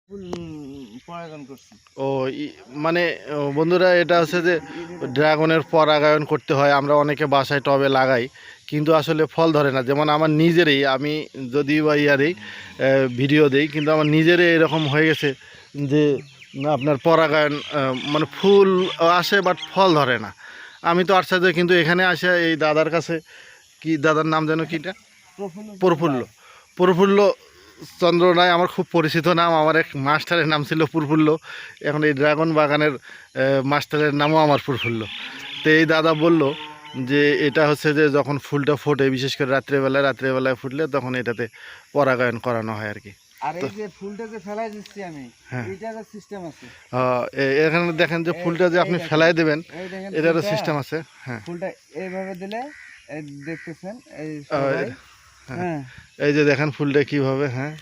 ফুল পরাগায়ন করছি। ও মানে বন্ধুরা, এটা হচ্ছে যে ড্রাগনের পরাগায়ন করতে হয়। আমরা অনেকে বাসায় টবে লাগাই, কিন্তু আসলে ফল ধরে না। যেমন আমার নিজেরই, আমি যদি বা ইয়ারেই ভিডিও দেই, কিন্তু আমার নিজেরই এরকম হয়ে গেছে যে আপনার পরাগায়ন মানে ফুল আসে বাট ফল ধরে না। আমি তো আশ্চর্য, কিন্তু এখানে আসে এই দাদার কাছে, কি দাদার নাম যেন কিটা, প্রফুল্ল প্রফুল্ল চন্দ্র রায় আমার খুব পরিচিত নাম। আমার এক মাস্টারের নাম ছিল প্রফুল্ল, এখন এই ড্রাগন বাগানের মাস্টারের নামও আমার প্রফুল্ল। তো এই দাদা বলল যে এটা হচ্ছে যে যখন ফুলটা ফোটে, বিশেষ করে রাত্রেবেলায় ফুটলে তখন এটাতে পরাগায়ন করানো হয় আর কি। আর এই যে ফুলটা যে ফেলাই দিচ্ছি আমি, হ্যাঁ, এইটার সিস্টেম আছে। এখানে দেখেন যে ফুলটা যে আপনি ফেলাই দেবেন, এই দেখেন এটারও ফুলটা, সিস্টেম আছে। হ্যাঁ, ফুলটা এইভাবে দিলে এই দেখতেছেন এই আহ, সবাই। হ্যাঁ, হ্যাঁ, এই যে দেখেন ফুলটা কিভাবে। হ্যাঁ,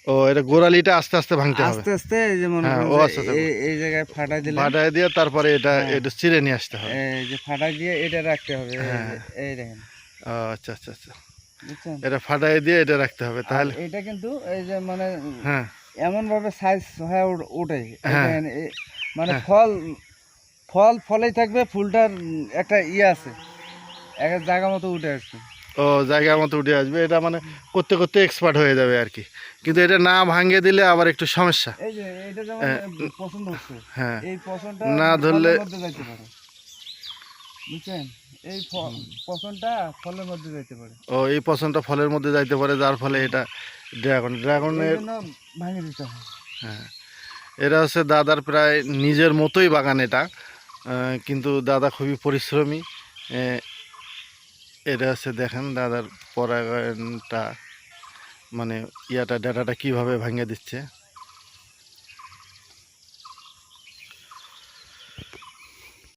ও এটা গোড়ালিটা আস্তে আস্তে ভাঙতে হবে। আস্তে আস্তে এই যে মনে হ্যাঁ, করেন ও যে আস্তে আস্তে এই জায়গায় ফাটাই দিলেন। ফাটাই দিয়ে তারপরে এটা হ্যাঁ, একটু চিড়ে নিয়ে আসতে হবে। এই যে ফাটাই দিয়ে এটা রাখতে হবে। এই হ্যাঁ, যে এই দেখেন, ও আচ্ছা আচ্ছা আচ্ছা, বুঝছেন? এটা ফাটাই দিয়ে এটা রাখতে হবে আর তাহলে। এটা কিন্তু এই যে মানে হ্যাঁ, এমন ভাবে সাইজ হয়ে ওঠে, এই হ্যাঁ, দেখেন মানে হ্যাঁ, ফলেই থাকবে। ফুলটার একটা ইয়ে আছে, একটা জায়গা মতো উঠে আসছে। ও জায়গা মতো উঠে আসবে। এটা মানে করতে করতে এক্সপার্ট হয়ে যাবে আর কি। কিন্তু এটা না ভাঙিয়ে দিলে আবার একটু সমস্যা। এই যে এটা যেমন হ্যাঁ, পছন্দ হচ্ছে, হ্যাঁ, এই পছন্দটা না ধরলে, ফলের মধ্যে যাইতে পারে, বুঝছেন? এই পছন্দটা ফলের মধ্যে যাইতে পারে, ও এই পছন্দটা ফলের মধ্যে যাইতে পারে, যার ফলে এটা এই ড্রাগনের। জন্য ভাঙে দিতে হয়। হ্যাঁ, এটা হচ্ছে দাদার প্রায় নিজের মতোই বাগান এটা, কিন্তু দাদা খুবই পরিশ্রমী। এটা হচ্ছে দেখেন দাদার পরাগায়নটা, মানে ডাটাটা কিভাবে ভাঙিয়ে দিচ্ছে।